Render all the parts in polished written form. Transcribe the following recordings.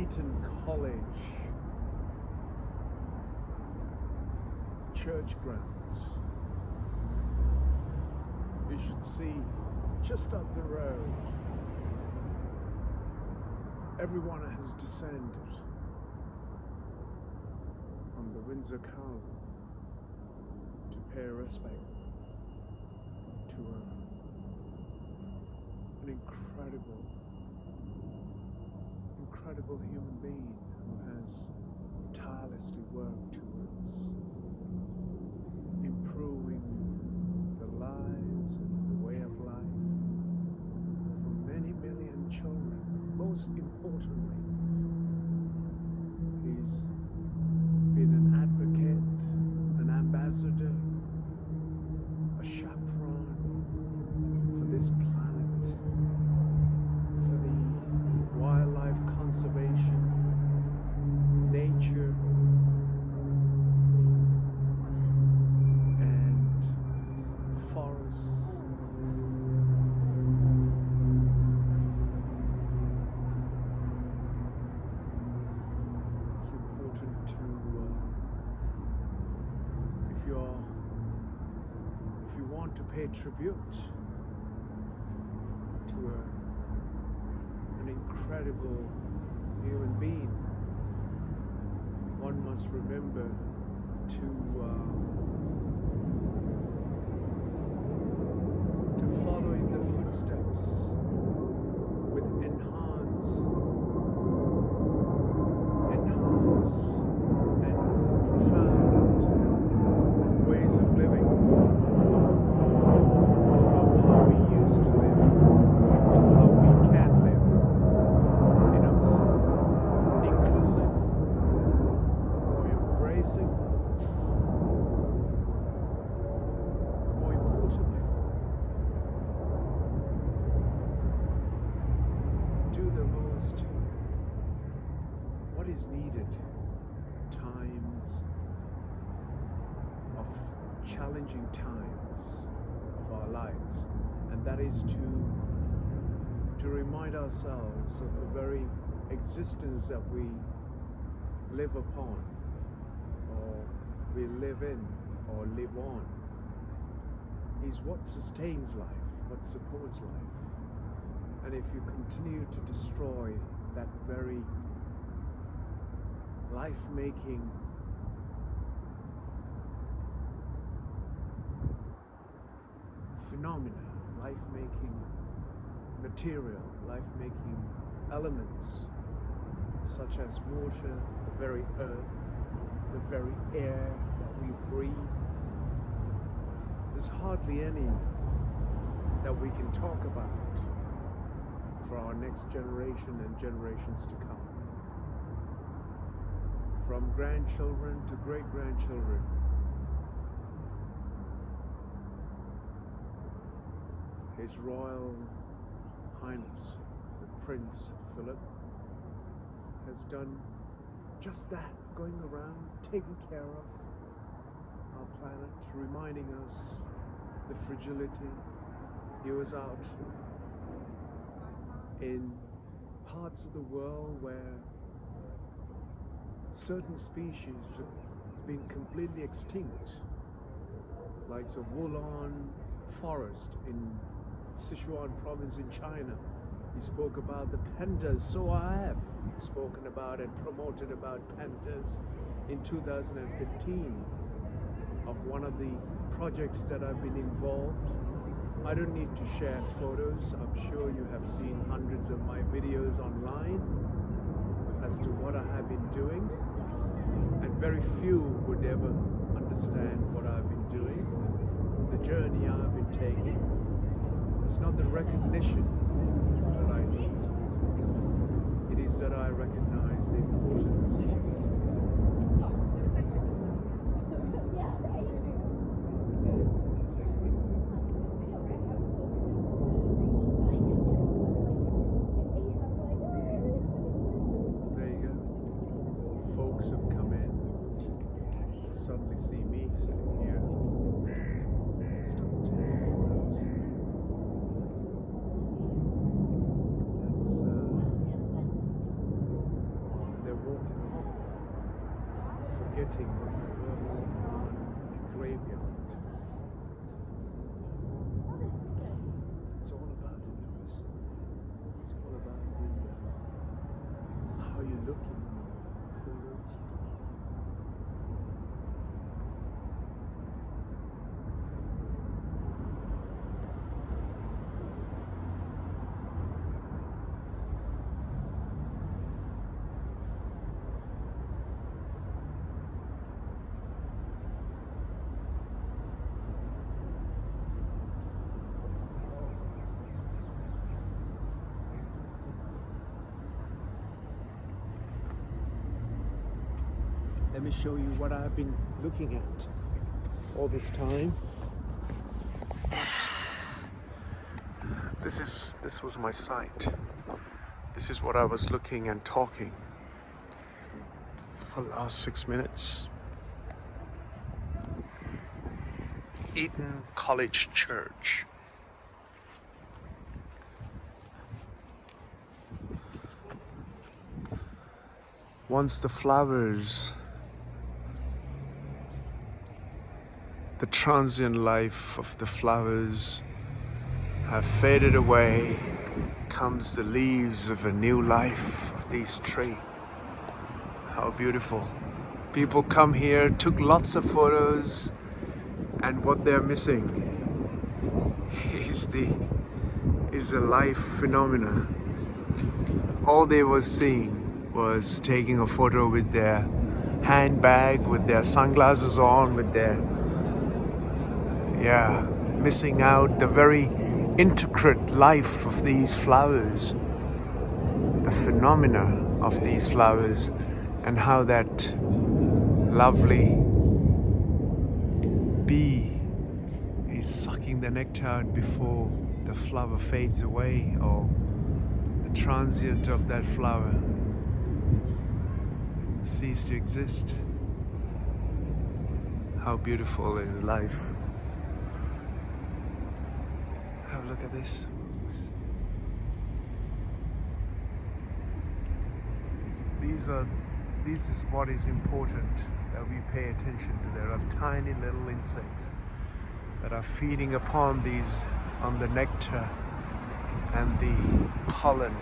Eton College church grounds. You should see just up the road, everyone has descended from the Windsor Castle to pay respect to an incredible human being who has tirelessly worked towards improving the lives and the way of life for many million children. Most importantly, he's been an advocate, an ambassador, a chaperone for this planet, for the wildlife conservation, nature, and forests. It's important to, if you want to pay tribute to an incredible human being, one must remember to follow in the footsteps with enhance and profound ways of living, from how we used to live to how we can live in a more inclusive, more embracing, more importantly, do the most what is needed times of challenging times of our lives, and that is to remind ourselves of the very existence that we live upon, or we live in, or live on, is what sustains life, what supports life. And if you continue to destroy that very life-making phenomena, life-making material, life-making elements, such as water, the very earth, the very air that we breathe, there's hardly any that we can talk about for our next generation and generations to come. From grandchildren to great-grandchildren, His Royal Highness, the Prince Phillip, has done just that, going around taking care of our planet, reminding us the fragility. He was out in parts of the world where certain species have been completely extinct, like the Wulong forest in Sichuan province in China. He spoke about the pandas, so I have spoken about and promoted about pandas in 2015 of one of the projects that I've been involved. I don't need to share photos. I'm sure you have seen hundreds of my videos online as to what I have been doing, and very few would ever understand what I've been doing, the journey I've been taking. It's not the recognition that I need. It is that I recognize the importance. There you go. Folks have come in, suddenly see me sitting here. Start taking photos. That's forgetting what we were walking on a graveyard. It's all about the news. It's all about how you look in photos. Let me show you what I've been looking at all this time. This was my site. This is what I was looking and talking for the last 6 minutes. Eton College Church. Once the flowers, the transient life of the flowers have faded away, comes the leaves of a new life of this tree. How beautiful. People come here, took lots of photos, and what they're missing is the life phenomena. All they were seeing was taking a photo with their handbag, with their sunglasses on, with their missing out the very intricate life of these flowers, the phenomena of these flowers, and how that lovely bee is sucking the nectar out before the flower fades away, or the transient of that flower cease to exist. How beautiful is life. Have a look at this. This is what is important, that we pay attention to. There are tiny little insects that are feeding upon the nectar and the pollen,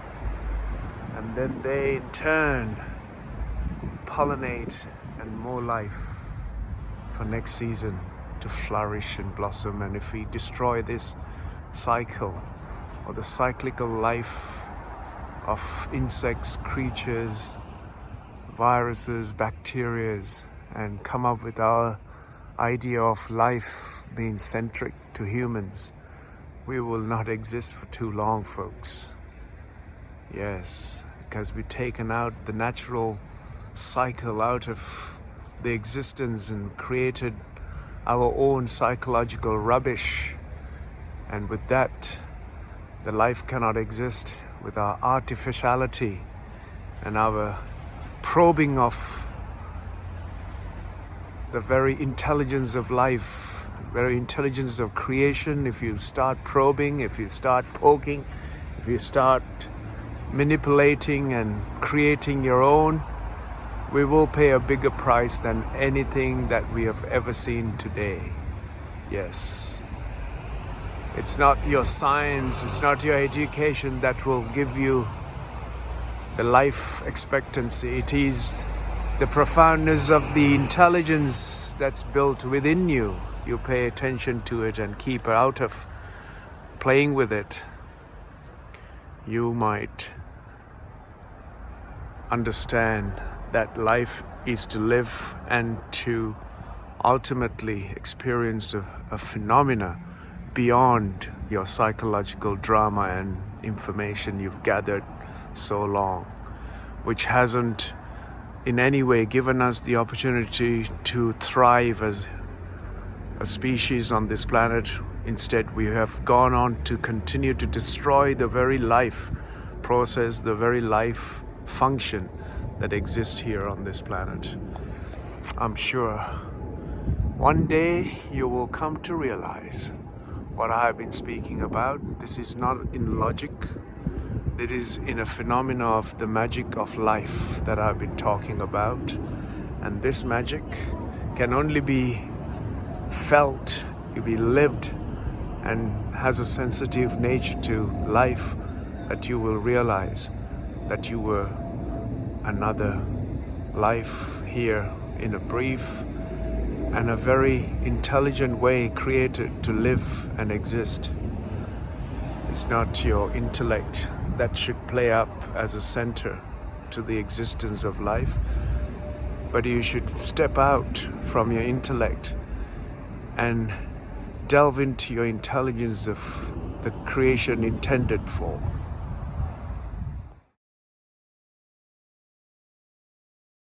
and then they in turn pollinate and more life for next season to flourish and blossom. And if we destroy this cycle, or the cyclical life of insects, creatures, viruses, bacteria, and come up with our idea of life being centric to humans, we will not exist for too long, folks. Yes, because we've taken out the natural cycle out of the existence and created our own psychological rubbish. And with that, the life cannot exist. With our artificiality and our probing of the very intelligence of life, very intelligence of creation, if you start probing, if you start poking, if you start manipulating and creating your own, we will pay a bigger price than anything that we have ever seen today. Yes. It's not your science, it's not your education that will give you the life expectancy. It is the profoundness of the intelligence that's built within you. You pay attention to it and keep out of playing with it. You might understand that life is to live and to ultimately experience a phenomena beyond your psychological drama and information you've gathered so long, which hasn't in any way given us the opportunity to thrive as a species on this planet. Instead, we have gone on to continue to destroy the very life process, the very life function that exists here on this planet. I'm sure one day you will come to realize what I have been speaking about. This is not in logic. It is in a phenomena of the magic of life that I've been talking about. And this magic can only be felt, be lived, and has a sensitive nature to life, that you will realize that you were another life here in a brief and a very intelligent way created to live and exist. It's not your intellect that should play up as a center to the existence of life, but you should step out from your intellect and delve into your intelligence of the creation intended for.